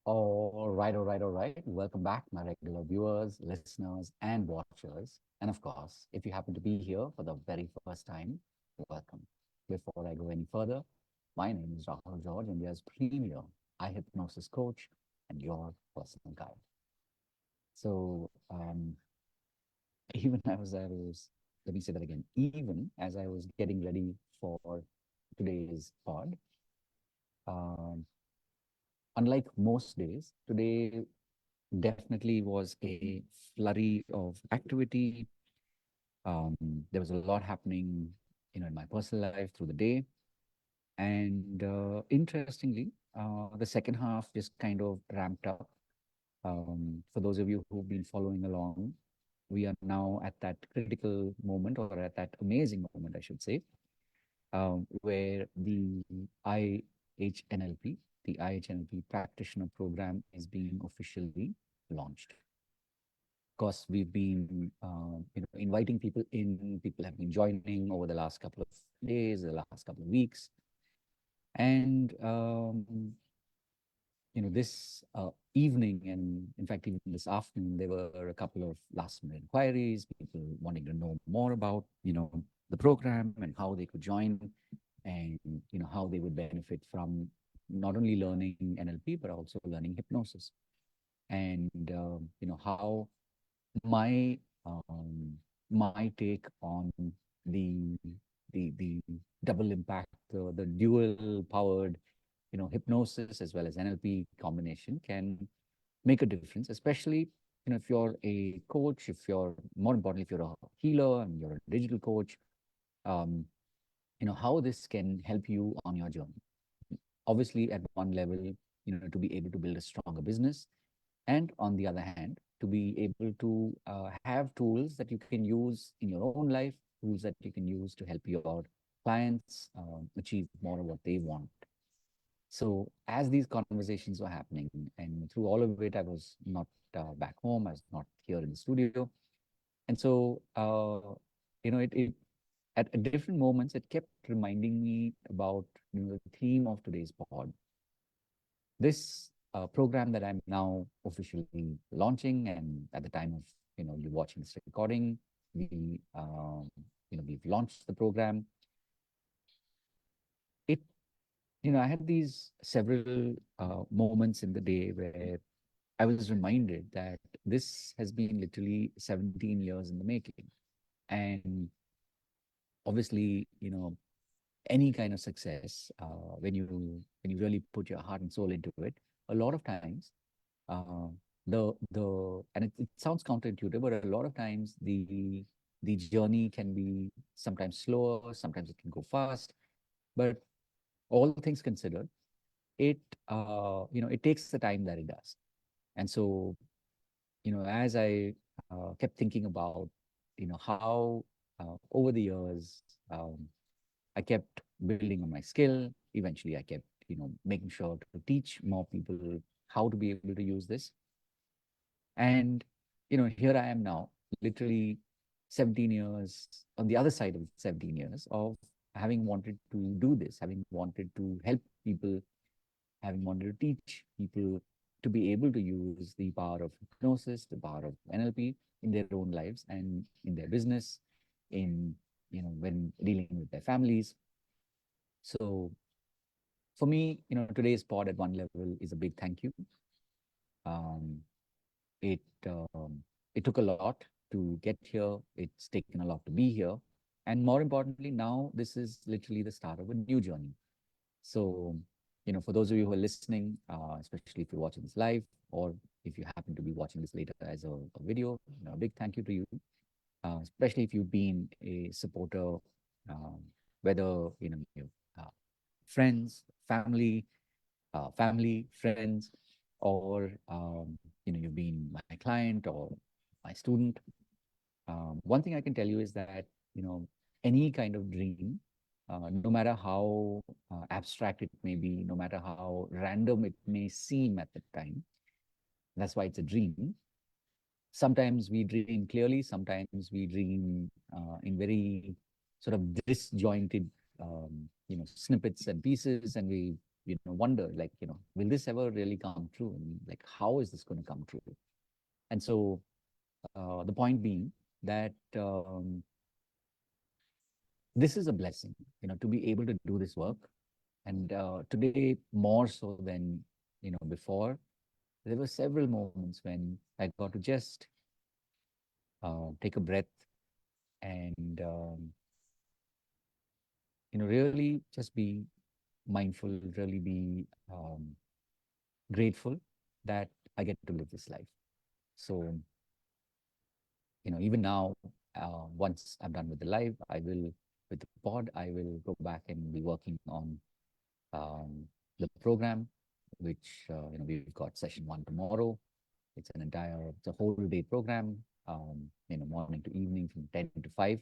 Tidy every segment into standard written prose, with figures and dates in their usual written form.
All right. Welcome back, my regular viewers, listeners, and watchers. And of course, if you happen to be here for the very first time, welcome. Before I go any further, my name is Rahul George, India's premier eye hypnosis coach and your personal guide. So, even let me say that again, even as I was getting ready for today's pod, um, unlike most days, today definitely was a flurry of activity. Um, there was a lot happening, in my personal life through the day. And interestingly, the second half just kind of ramped up. For those of you who've been following along, we are now at that critical moment, or at that amazing moment, I should say, where the IHNLP, the IHNLP practitioner program, is being officially launched. Of course, we've been inviting people in. People have been joining over the last couple of days, the last couple of weeks, and this evening, and in fact even this afternoon, there were a couple of last minute inquiries, people wanting to know more about the program and how they could join, and how they would benefit from not only learning NLP but also learning hypnosis, and how my my take on the the double impact, the dual powered hypnosis as well as NLP combination can make a difference, especially if you're a coach, if you're more importantly, if you're a healer and you're a digital coach, um, how this can help you on your journey. Obviously, at one level, to be able to build a stronger business, and on the other hand, to be able to have tools that you can use in your own life, tools that you can use to help your clients achieve more of what they want. So as these conversations were happening, and through all of it, I was not back home, I was not here in the studio. And so, it at different moments, it kept reminding me about the theme of today's pod. This program that I'm now officially launching, and at the time of you watching this recording, we've launched the program. It I had these several moments in the day where I was reminded that this has been literally 17 years in the making. And obviously, any kind of success, when you really put your heart and soul into it, a lot of times, uh, and it sounds counterintuitive, but a lot of times the journey can be sometimes slower, sometimes it can go fast. But all things considered, it it takes the time that it does. And so, as I kept thinking about how over the years, I kept building on my skill. Eventually I kept making sure to teach more people how to be able to use this. And here I am now, literally 17 years on the other side of 17 years of having wanted to do this, having wanted to help people, having wanted to teach people to be able to use the power of hypnosis, the power of NLP in their own lives and in their business, in when dealing with their families. So for me, today's pod at one level is a big thank you. Um, it it took a lot to get here. It's taken a lot to be here, and more importantly, now this is literally the start of a new journey. So, for those of you who are listening, especially if you're watching this live, or if you happen to be watching this later as a video, a big thank you to you, especially if you've been a supporter, um, whether you friends, family, friends, or you've been my client or my student. One thing I can tell you is that any kind of dream, no matter how abstract it may be, no matter how random it may seem at the time, that's why it's a dream. Sometimes we dream clearly, sometimes we dream in very sort of disjointed, snippets and pieces, and we wonder, like, will this ever really come true? And like, how is this going to come true? And so the point being that this is a blessing, to be able to do this work. And today, more so than before, there were several moments when I got to just take a breath and really just be mindful, really be grateful that I get to live this life. So even now, once I'm done with the live, I will, with the pod, I will go back and be working on the program, which we've got session 1 tomorrow. It's a whole day program, morning to evening from 10 to 5.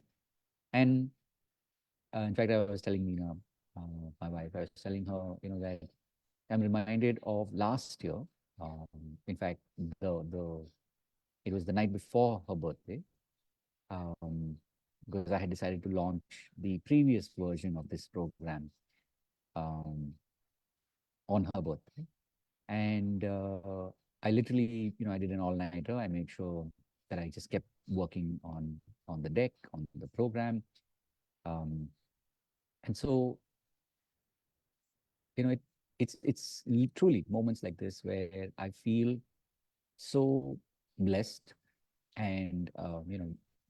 And in fact, I was telling Nina, my wife, I was telling her, that I'm reminded of last year. Um, in fact, the it was the night before her birthday, um, because I had decided to launch the previous version of this program um, on her birthday. And I literally, I did an all-nighter. I made sure that I just kept working on the deck, on the program. Um, and so, it's truly moments like this where I feel so blessed, and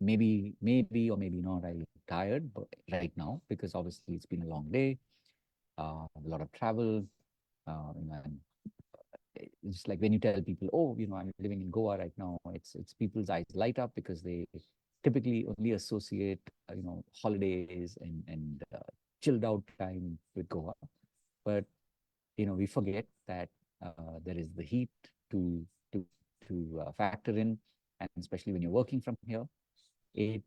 maybe or maybe not, I look tired, but right now, because obviously it's been a long day, a lot of travel, and it's like when you tell people, oh, I'm living in Goa right now, it's people's eyes light up because they typically only associate holidays and chilled out time with Goa. But we forget that there is the heat to to to factor in, and especially when you're working from here, it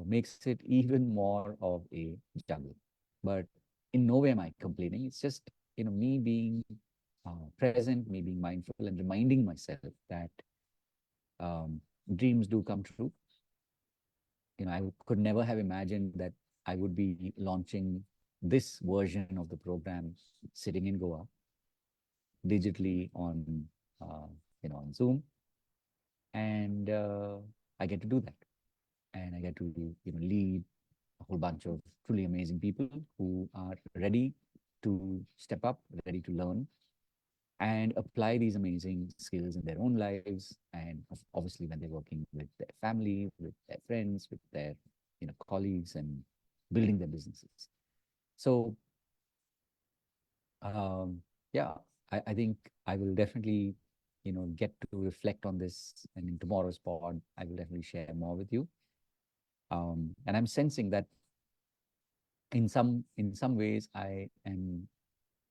makes it even more of a juggle. But in no way am I complaining. It's just me being present, me being mindful, and reminding myself that um, dreams do come true. I could never have imagined that I would be launching this version of the program sitting in Goa digitally uh, on Zoom, and I get to do that, and I get to lead a whole bunch of truly amazing people who are ready to step up, ready to learn, and apply these amazing skills in their own lives, and obviously when they're working with their family, with their friends, with their colleagues, and building their businesses. So um, yeah, I think I will definitely get to reflect on this, and in tomorrow's pod I will definitely share more with you. And I'm sensing that in some ways I am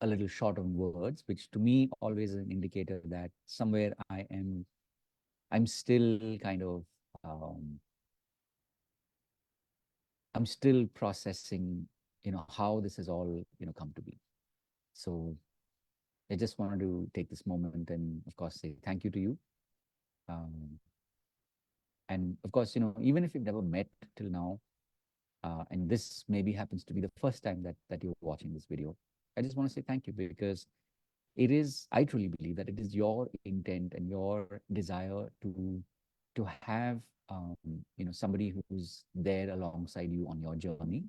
a little short on words, which to me always is an indicator that somewhere I'm still kind of um, I'm still processing how this has all come to be. So I just wanted to take this moment and of course say thank you to you. Um, and of course, even if you've never met till now, and this maybe happens to be the first time that you're watching this video, I just want to say thank you, because I truly believe that it is your intent and your desire to have somebody who's there alongside you on your journey.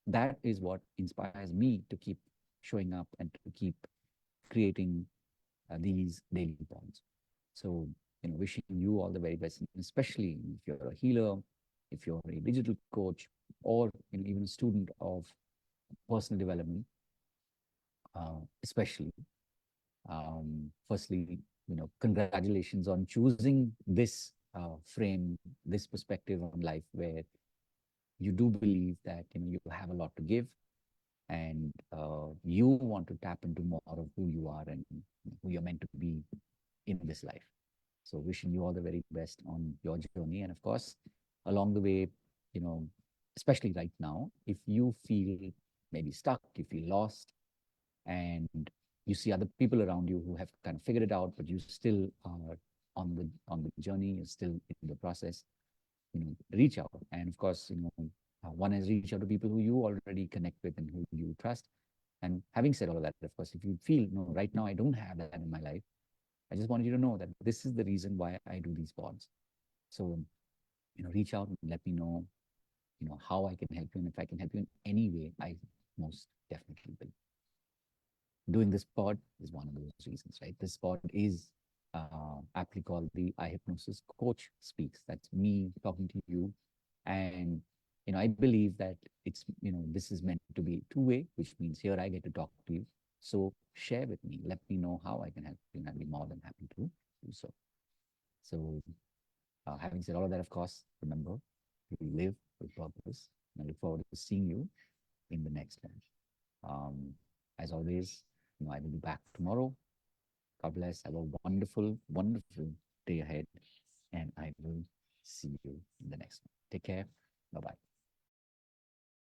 That is what inspires me to keep showing up and to keep creating these daily bonds. So, wishing you all the very best, especially if you're a healer, if you're a digital coach, or even a student of personal development, especially. Firstly, congratulations on choosing this frame, this perspective on life, where you do believe that you have a lot to give, and you want to tap into more of who you are and who you're meant to be in this life. So wishing you all the very best on your journey. And of course, along the way, you know, especially right now, if you feel maybe stuck, you feel lost, and you see other people around you who have kind of figured it out, but you still are on the journey, you're still in the process, reach out. And of course, one is reach out to people who you already connect with and who you trust. And having said all of that, of course, if you feel, no, right now I don't have that in my life, I just wanted you to know that this is the reason why I do these pods. So, reach out and let me know, how I can help you. And if I can help you in any way, I most definitely will. Doing this pod is one of those reasons, right? This pod is aptly called the I Hypnosis Coach Speaks. That's me talking to you. And, I believe that this is meant to be two-way, which means here I get to talk to you. So share with me. Let me know how I can help you, and I'd be more than happy to do so. So, having said all of that, of course, remember, you live with purpose. And I look forward to seeing you in the next one. As always, I will be back tomorrow. God bless. Have a wonderful, wonderful day ahead. And I will see you in the next one. Take care. Bye bye.